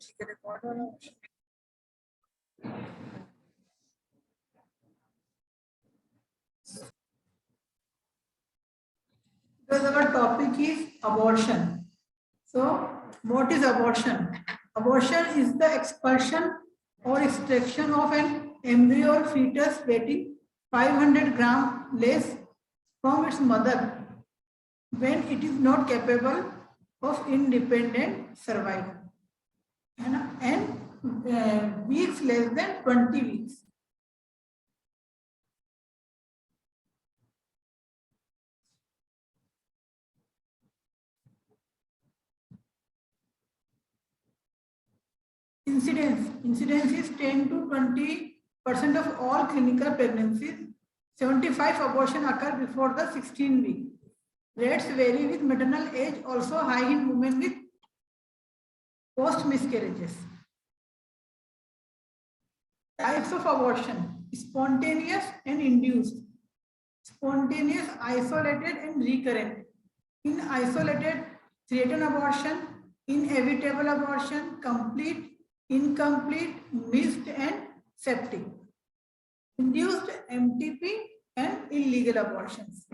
ठीक है, रिकॉर्ड हो रहा है। Because our topic is abortion. So, what is abortion? Abortion is the expulsion or extraction of an embryo or fetus weighing 500 grams less from its mother when it is not capable of independent survival, and weeks less than 20 weeks. Incidence is 10 to 20% of all clinical pregnancies. 75 abortion occur before the 16 week. Rates vary with maternal age, also high in women with post miscarriages. Types of abortion: spontaneous and induced. Spontaneous, isolated and recurrent. In isolated, threatened abortion, inevitable abortion, complete, incomplete, missed and septic. Induced, MTP and illegal abortions.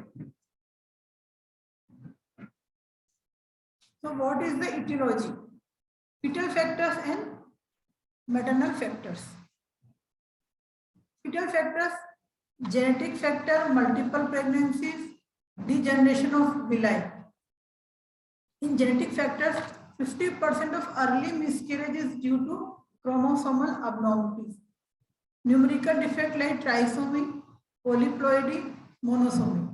So what is the etiology? Fetal factors and maternal factors. Fetal factors: genetic factor, multiple pregnancies, degeneration of villi. In genetic factors, 50% of early miscarriage is due to chromosomal abnormalities. Numerical defect like trisomy, polyploidy, monosomy.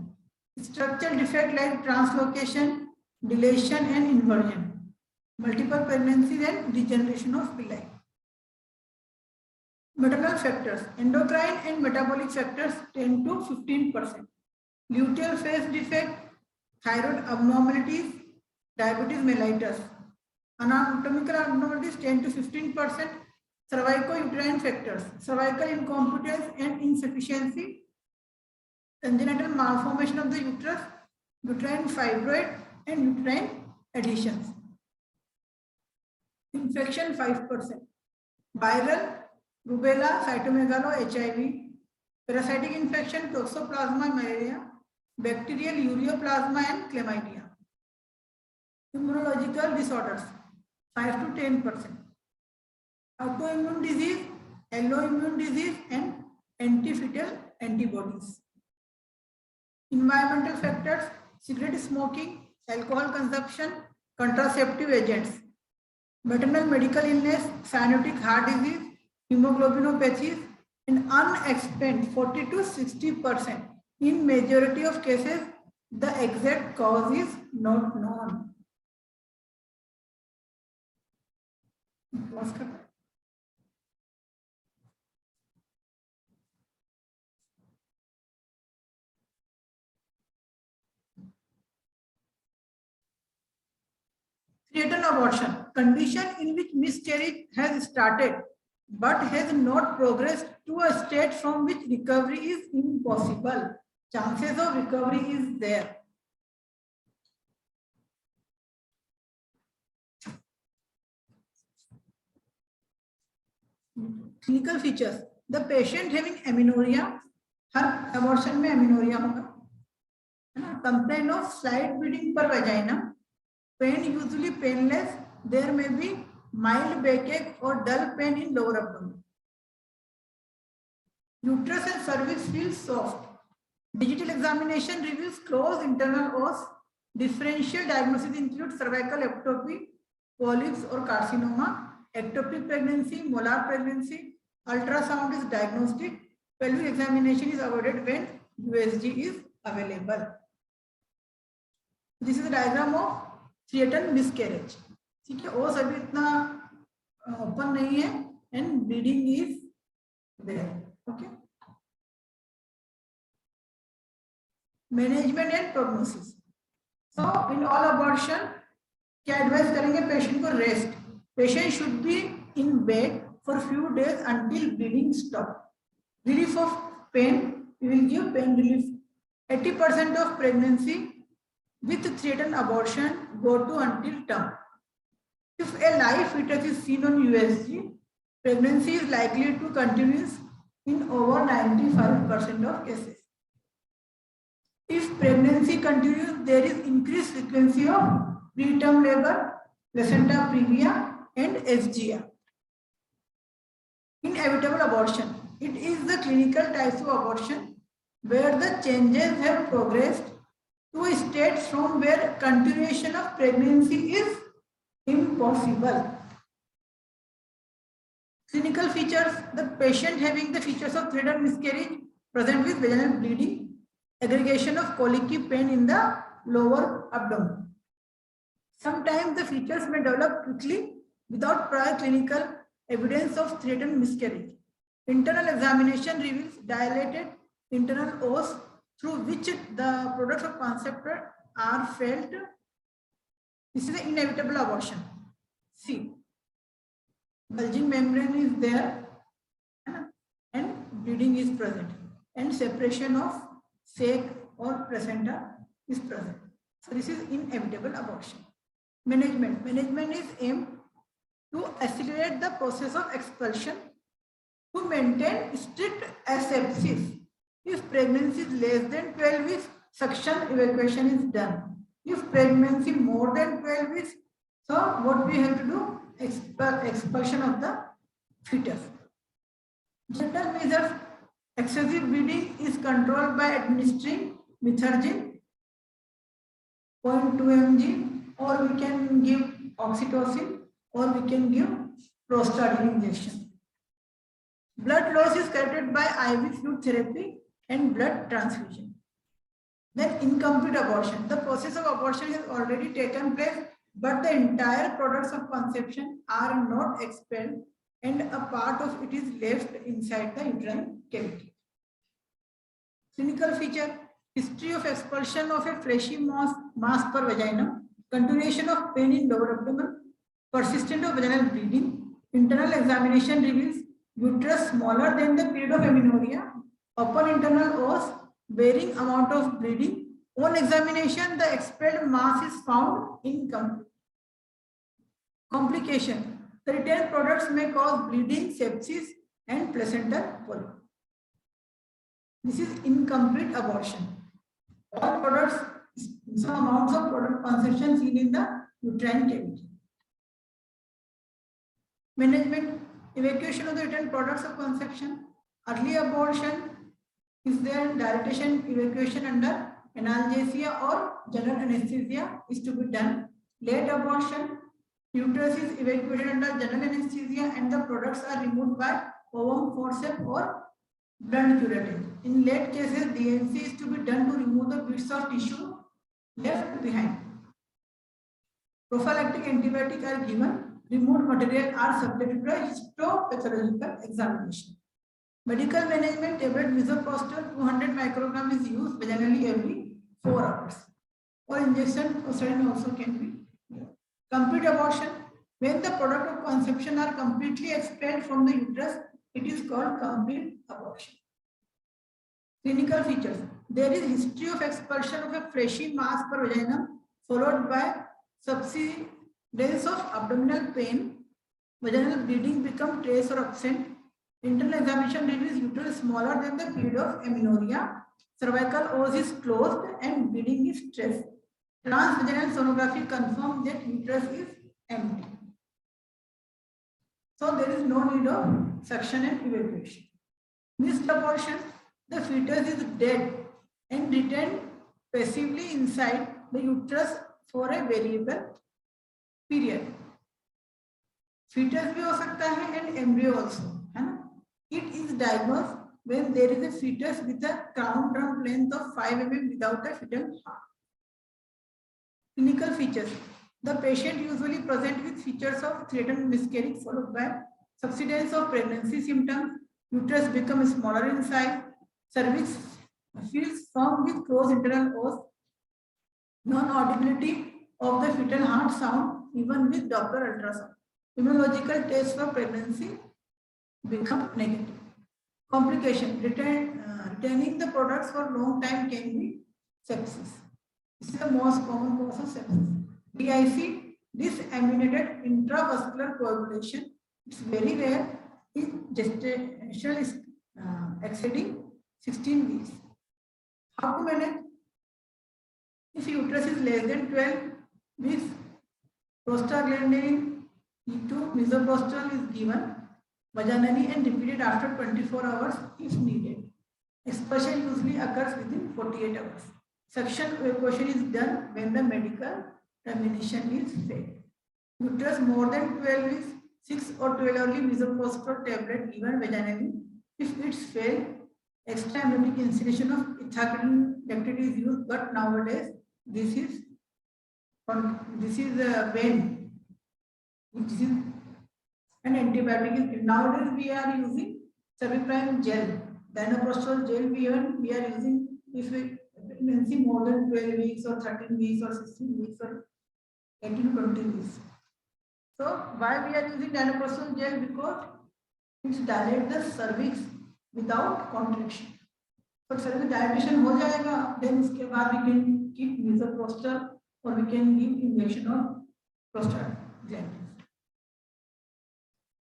Structural defect like translocation, deletion and inversion. Multiple pregnancies and degeneration of villi. Maternal factors: endocrine and metabolic factors 10 to 15%. Luteal phase defect, thyroid abnormalities, diabetes mellitus. Anatomical abnormalities 10 to 15%. Cervicouterine factors, cervical incompetence and insufficiency, congenital malformation of the uterus, uterine fibroid and uterine adhesions. Infection 5%. Viral, rubella, cytomegalo, HIV. Parasitic infection, toxoplasma malaria, bacterial ureaplasma and chlamydia. Immunological disorders 5 to 10%. Autoimmune disease, alloimmune disease and anti-fetal antibodies. Environmental factors: cigarette smoking, alcohol consumption, contraceptive agents. Maternal medical illness, cyanotic heart disease, hemoglobinopathies, and unexplained 40 to 60%. In majority of cases, the exact cause is not known. Threatened abortion: condition in which miscarriage has started but has not progressed to a state from which recovery is impossible. Chances of recovery is there. Clinical features: the patient having amenorrhea, her abortion में amenorrhea होगा, है ना? Complaint of slight bleeding per vagina, pain usually painless, there may be mild backache or dull pain in lower abdomen. Uterus and cervix feel soft. Digital examination reveals closed internal os. Differential diagnosis include cervical ectopy, polyps or carcinoma, ectopic pregnancy, molar pregnancy. Ultrasound is diagnostic. Pelvic examination is avoided when USG is available. This is a diagram of threatened miscarriage. ठीक है, ओस अभी इतना open नहीं है and bleeding is there. Okay. Management and prognosis. So in all abortion, क्या advise करेंगे patient को? Rest. Patient should be in bed for few days until bleeding stop. Relief of pain, we will give pain relief. 80% of pregnancy with threatened abortion go to until term. If a live fetus is seen on USG, pregnancy is likely to continue in over 95% of cases. If pregnancy continues, there is increased frequency of preterm labor, placenta previa, and SGR. Inevitable abortion. It is the clinical types of abortion where the changes have progressed to a state from where continuation of pregnancy is impossible. Clinical features. The patient having the features of threat and miscarriage, present with vaginal bleeding, aggregation of colicky pain in the lower abdomen. Sometimes the features may develop quickly without prior clinical evidence of threat and miscarriage. Internal examination reveals dilated internal os through which the products of concept are felt. This is an inevitable abortion. See, bulging membrane is there and bleeding is present, and separation of sac or placenta is present. So this is inevitable abortion. Management. Management is aimed to accelerate the process of expulsion, to maintain strict asepsis. If pregnancy is less than 12 weeks, suction evacuation is done. If pregnancy more than 12 weeks, so what we have to do? Expulsion of the fetus. General measures. Excessive bleeding is controlled by administering methergine 0.2 mg, or we can give oxytocin, or we can give prostaglandin injection. Blood loss is corrected by IV fluid therapy and blood transfusion. Then incomplete abortion. The process of abortion has already taken place, but the entire products of conception are not expelled and a part of it is left inside the uterine cavity. Clinical feature. History of expulsion of a fleshy mass per vaginum, continuation of pain in lower abdomen, persistent of vaginal bleeding. Internal examination reveals uterus smaller than the period of amenorrhea, open internal os, varying amount of bleeding. On examination, the expelled mass is found incomplete. Complication. The retained products may cause bleeding, sepsis, and placental polyp. This is incomplete abortion. All products, some amounts of product conception seen in the uterine cavity. Management. Evacuation of the retained products of conception. Early abortion is there. Dilatation evacuation under analgesia or general anesthesia is to be done. Late abortion. Uterus is evacuated under general anesthesia and the products are removed by ovum forceps or blunt curettage. In late cases, DNC is to be done to remove the bits of tissue left behind. Prophylactic antibiotics are given. Removed material are subjected to a histopathological examination. Medical management. Tablet misoprostol 200 microgram is used vaginally every 4 hours. Or injection or saline also can be. Complete abortion. When the product of conception are completely expelled from the uterus, it is called complete abortion. Clinical features. There is history of expulsion of a fleshy mass per vaginum followed by subsidence of abdominal pain. Vaginal bleeding become trace or absent. Internal examination reveals uterus smaller than the period of amenorrhea. Cervical os is closed and bleeding is stressed. Transvaginal sonography confirms that uterus is empty. So there is no need of suction and evacuation. Missed abortion. The fetus is dead and retained passively inside the uterus for a variable period. Fetus भी हो सकता है and embryo also, है ना? It is diagnosed when there is a fetus with a crown rump length of 5 mm without a fetal heart. Clinical features. The patient usually present with features of threatened miscarriage followed by subsidence of pregnancy symptoms. Uterus becomes smaller in size. Cervix feels firm with closed internal os. Non-audibility of the fetal heart sound even with Doppler ultrasound. Immunological tests for pregnancy become negative. Complication. Retaining the products for long time can be sepsis. This is the most common cause of sepsis. DIC, This disseminated intravascular coagulation is very rare in gestational exceeding 16 weeks. How to manage? If uterus is less than 12 weeks, prostaglandin E2 misoprostol is given vaginally and repeated after 24 hours if needed. Expulsion usually occurs within 48 hours. Suction evacuation is done when the medical termination is failed. Uterus more than 12 weeks, 6 or 12 hourly misoprostol tablet given vaginally. If it's failed, extra amniotic instillation of ethacrylin lactate is used, but nowadays this is a pain. This is an antibiotic. Nowadays we are using cerviprime gel, dinoprostol gel. We are using if pregnancy more than 12 weeks or 13 weeks or 16 weeks or 18 to 20 weeks. So why we are using dinoprostol gel? Because it dilates the cervix without contraction. So cervix dilatation हो जाएगा, then उसके बाद we can keep misoprostol or we can give injection of prostaglandin.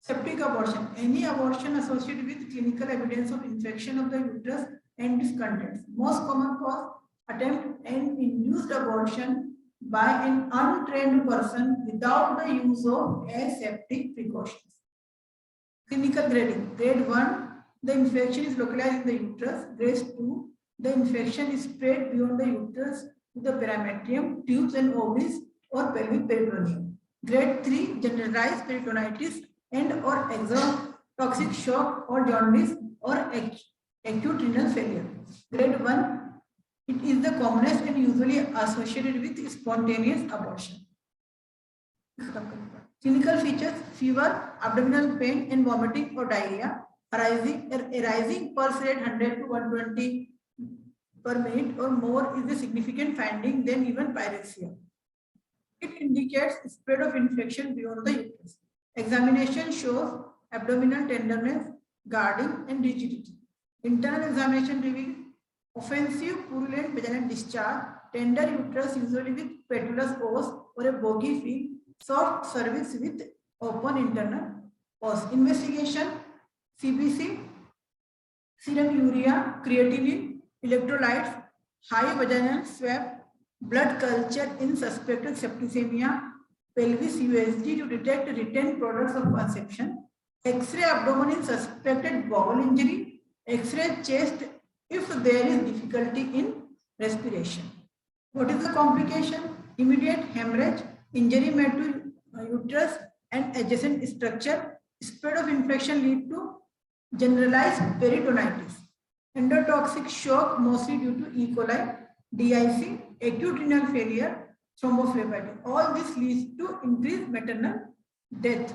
Septic abortion. Any abortion associated with clinical evidence of infection of the uterus and its contents. Most common cause: attempt and induced abortion by an untrained person without the use of aseptic precautions. Clinical grading. Grade 1, the infection is localized in the uterus. Grade 2, the infection is spread beyond the uterus to the parametrium, tubes and ovaries or pelvic peritoneum. Grade 3, generalized peritonitis and or exotoxic shock or jaundice or acute renal failure. Grade 1, it is the commonest and usually associated with spontaneous abortion. Clinical features: fever, abdominal pain and vomiting or diarrhea, arising pulse rate 100 to 120 per minute or more is a significant finding than even pyrexia. It indicates spread of infection beyond the uterus. Examination shows abdominal tenderness, guarding and rigidity. Internal examination reveals offensive purulent vaginal discharge, tender uterus usually with petulous os or a bogey feel, soft cervix with open internal os. Investigation: CBC, serum urea, creatinine, electrolytes, high vaginal swab, blood culture in suspected septicemia, pelvis USG to detect retained products of conception, X-ray abdomen in suspected bowel injury, X-ray chest if there is difficulty in respiration. What is the complication? Immediate hemorrhage, injury made to uterus and adjacent structure, spread of infection lead to generalized peritonitis, endotoxic shock mostly due to E. coli, DIC, acute renal failure, thrombophlebitis. All this leads to increased maternal death.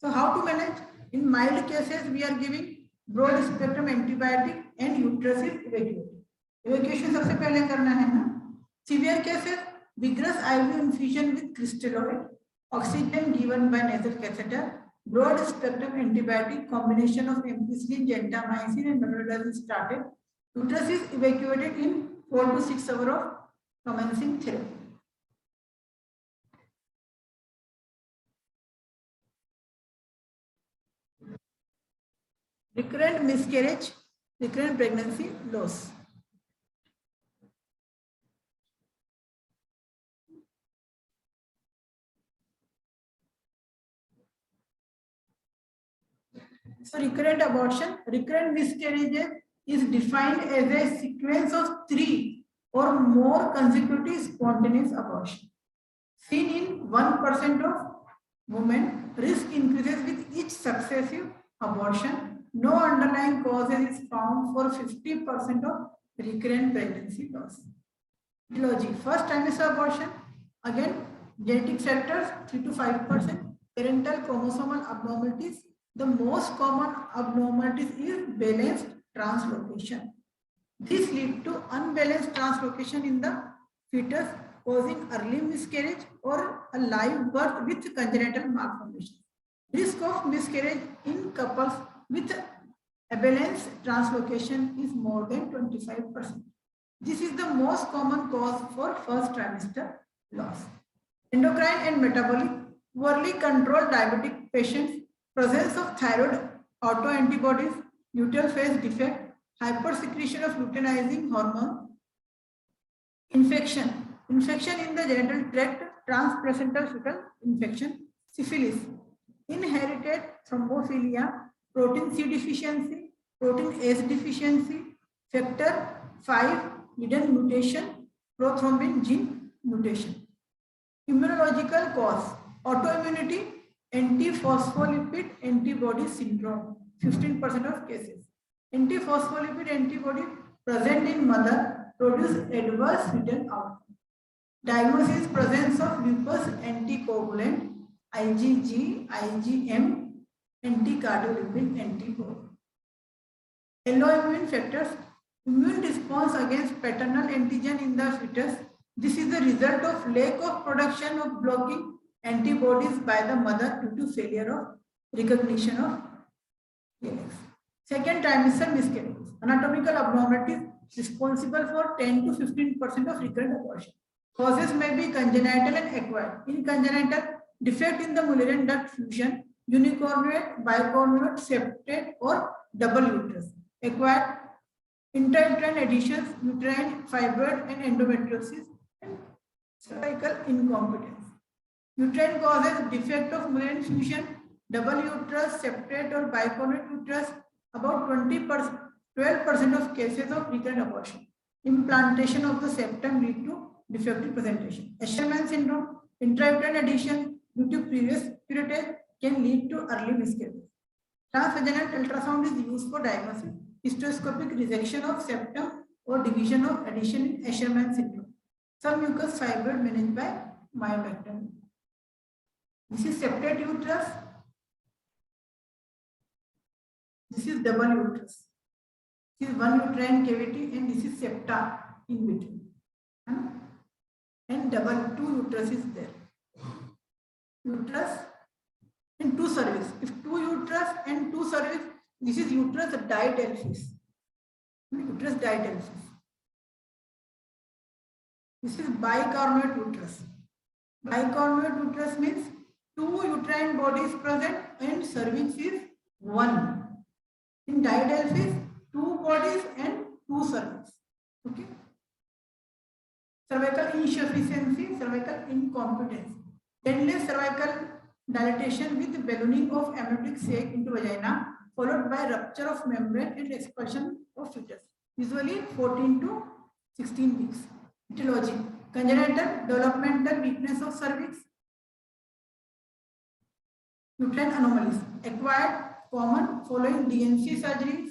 So how to manage? In mild cases, we are giving broad spectrum antibiotic and uterus is evacuated. Evacuation सबसे पहले करना है ना. Severe cases, vigorous IV infusion with crystalloid, oxygen given by nasal catheter, broad spectrum antibiotic, combination of ampicillin, gentamicin and metronidazole started. Uterus is evacuated in 4 to 6 hours of commencing therapy. Recurrent miscarriage, recurrent pregnancy loss. So recurrent abortion, recurrent miscarriage is defined as a sequence of 3 or more consecutive spontaneous abortion. Seen in 1% of women, risk increases with each successive abortion. No underlying causes is found for 50% of recurrent pregnancy loss. Etiology: first trimester abortion, again genetic factors 3 to 5%, parental chromosomal abnormalities. The most common abnormalities is balanced translocation. This leads to unbalanced translocation in the fetus, causing early miscarriage or a live birth with congenital malformation. Risk of miscarriage in couples with abalanced translocation is more than 25%. This is the most common cause for first trimester loss. Endocrine and metabolic, poorly controlled diabetic patients, presence of thyroid autoantibodies, luteal phase defect, hypersecretion of luteinizing hormone, infection in the genital tract, transplacental fetal infection, syphilis, inherited thrombophilia, protein C deficiency, protein S deficiency, factor 5 hidden mutation, prothrombin gene mutation. Immunological cause, autoimmunity, antiphospholipid antibody syndrome, 15% of cases. Antiphospholipid antibody present in mother produce adverse fetal outcome. Diagnosis, presence of lupus anticoagulant, IgG, IgM, anticardiolipin antibody. Alloimmune factors, immune response against paternal antigen in the fetus. This is the result of lack of production of blocking antibodies by the mother due to failure of recognition of PLX. Second trimester miscarriages. Anatomical abnormalities responsible for 10 to 15% of recurrent abortion. Causes may be congenital and acquired. In congenital, defect in the Mullerian duct fusion, unicornuate, bicornuate, septate, or double uterus. Acquired, intrauterine adhesions, uterine fibroid and endometriosis, and cervical incompetence. Uterine causes defect of Mullerian fusion, double uterus, septate or bicornuate uterus, about 12% of cases of recurrent abortion. Implantation of the septum lead to defective presentation. Asherman syndrome, intrauterine adhesion due to previous curettage can lead to early miscarriage. Transvaginal ultrasound is used for diagnosis, hysteroscopic resection of septum or division of adhesion in Asherman syndrome. Submucous fibroid managed by myomectomy. This is septate uterus. This is double uterus. This is one uterine cavity and this is septa in between. And double two uterus is there. Uterus and two cervix. If two uterus and two cervix, this is uterus diadelphys. Uterus diadelphys. This is bicornuate uterus. Bicornuate uterus means two uterine bodies present and cervix is one. In diadelphys, two bodies and two cervix. Okay. Cervical insufficiency, cervical incompetence. Endless cervical dilatation with ballooning of amniotic sac into vagina, followed by rupture of membrane and expulsion of fetus. Usually 14 to 16 weeks. Etiology: congenital developmental weakness of cervix. Uterine anomalies: acquired, common following DNC surgeries,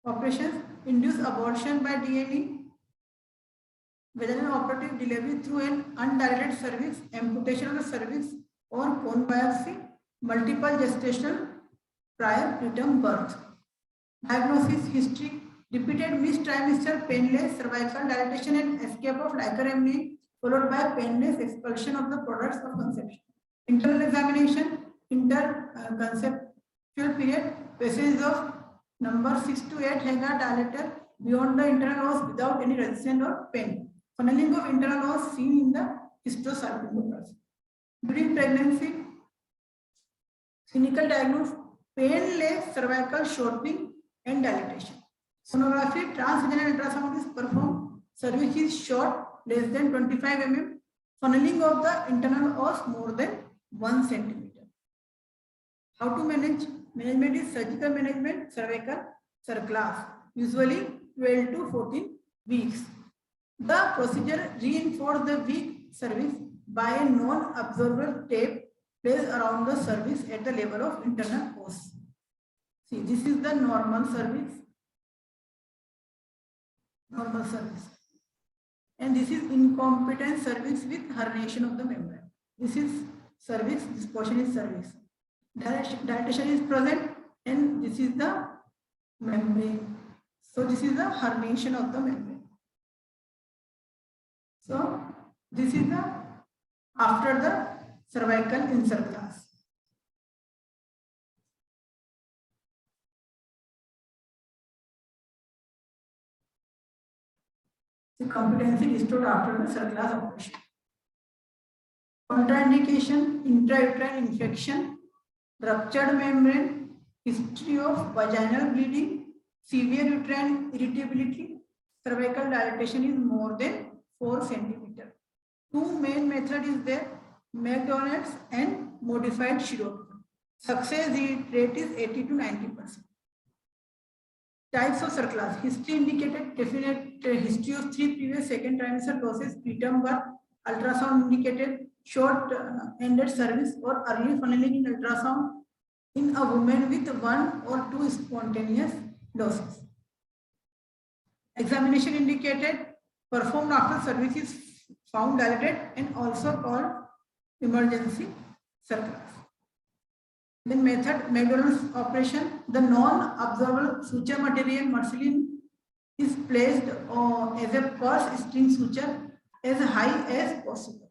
operations, induced abortion by DNE, vaginal operative delivery through an undilated cervix, amputation of the cervix or bone biopsy, multiple gestational prior preterm birth. Diagnosis: history, repeated missed trimester, painless cervical dilatation and escape of Liker amnion, followed by painless expulsion of the products of conception. Internal examination, interconceptual period, passage of number 6 to 8 Hagar dilator beyond the internal os without any resistance or pain. Funneling of internal os seen in the hysterosalpingographs. During pregnancy, clinical diagnosis: painless cervical shortening and dilatation. Sonography, transvaginal ultrasound is performed. Cervix is short, less than 25 mm. Funneling of the internal os more than 1 cm. How to manage? Management is surgical management, cervical surclass, usually 12 to 14 weeks. The procedure: reinforce the weak cervix by a non-absorbable tape placed around the cervix at the level of internal os. See, this is the normal cervix. Normal cervix. And this is incompetent cervix with herniation of the membrane. This is cervix, this portion is cervix. Dilatation is present and this is the membrane. So this is the herniation of the membrane. So this is the after the cervical insert class. The competency restored after the surclass operation. Contraindication, intrauterine infection, ruptured membrane, history of vaginal bleeding, severe uterine irritability, cervical dilatation is more than 4 centimeter. Two main methods is there, McDonald's and modified Shirokuma. Success rate is 80 to 90%. Types of surclass. History indicated definite history of 3 previous second trimester doses, preterm birth, ultrasound indicated, short-ended service or early funneling in ultrasound in a woman with 1 or 2 spontaneous doses. Examination indicated performed after service is found dilated and also called emergency surclass. Then method, McDonald's operation, the non-absorbable suture material Marcelin is placed as a purse string suture as high as possible,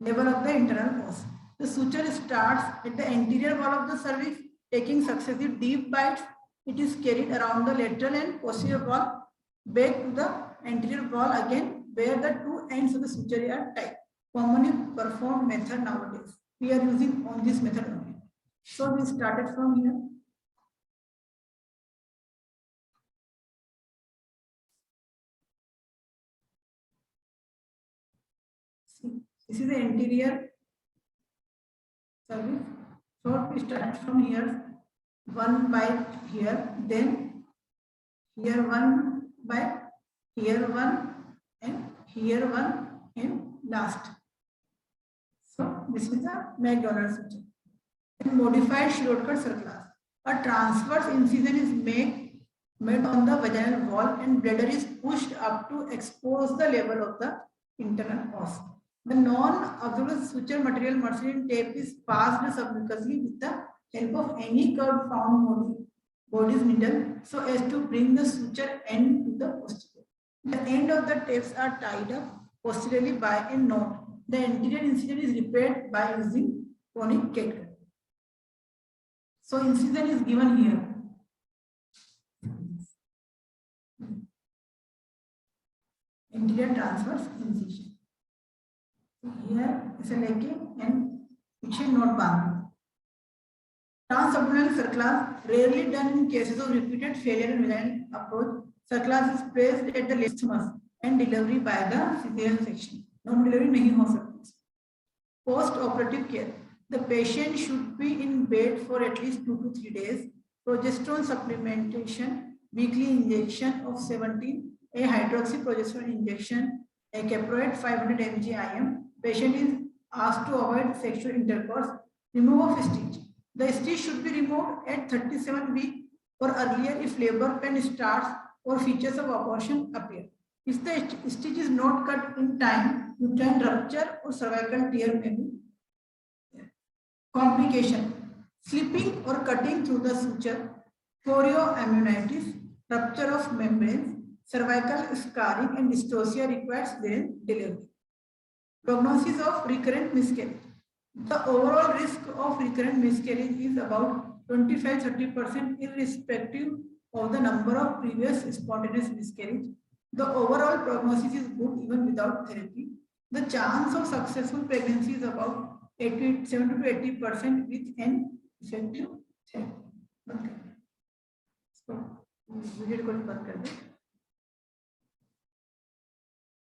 level of the internal pulse. The suture starts at the anterior wall of the cervix, taking successive deep bites. It is carried around the lateral and posterior wall, back to the anterior wall again, where the two ends of the suture are tied. Commonly performed method nowadays. We are using on this method only. So we started from here. See, this is the anterior cervix. So we start from here. One bite here, then here one bite, here one, and last. So this is the McDonald's suture. Modified Schroeder surclass. A transverse incision is made on the vaginal wall and bladder is pushed up to expose the level of the internal os. The non-absorbable suture material Marcelin tape is passed submucously with the help of any curved found body's needle so as to bring the suture end to the posterior. The end of the tapes are tied up posteriorly by a knot. The anterior incision is repaired by using conic catgut. So incision is given here. Anterior transverse incision. Here is a leke and fiction not bound. Transabdominal surclass, rarely done in cases of repeated failure in vaginal approach. Surclass is placed at the isthmus and delivery by the cesarean section. No delivery nahi ho sakti. Post-operative care. The patient should be in bed for at least 2 to 3 days. Progesterone supplementation, weekly injection of 17, a hydroxyprogesterone injection, a caproate 500 mg IM. Patient is asked to avoid sexual intercourse. Remove of stitch. The stitch should be removed at 37 weeks or earlier if labor pain starts or features of abortion appear. If the stitch is not cut in time, uterine rupture or cervical tear may be. Complication, slipping or cutting through the suture, chorioamnionitis, rupture of membranes, cervical scarring and dystocia requires then delivery. Prognosis of recurrent miscarriage. The overall risk of recurrent miscarriage is about 25-30% irrespective of the number of previous spontaneous miscarriage. The overall prognosis is good even without therapy. The chance of successful pregnancy is about 70 to 80% with an effective therapy. Okay. So, video recording बंद कर दो.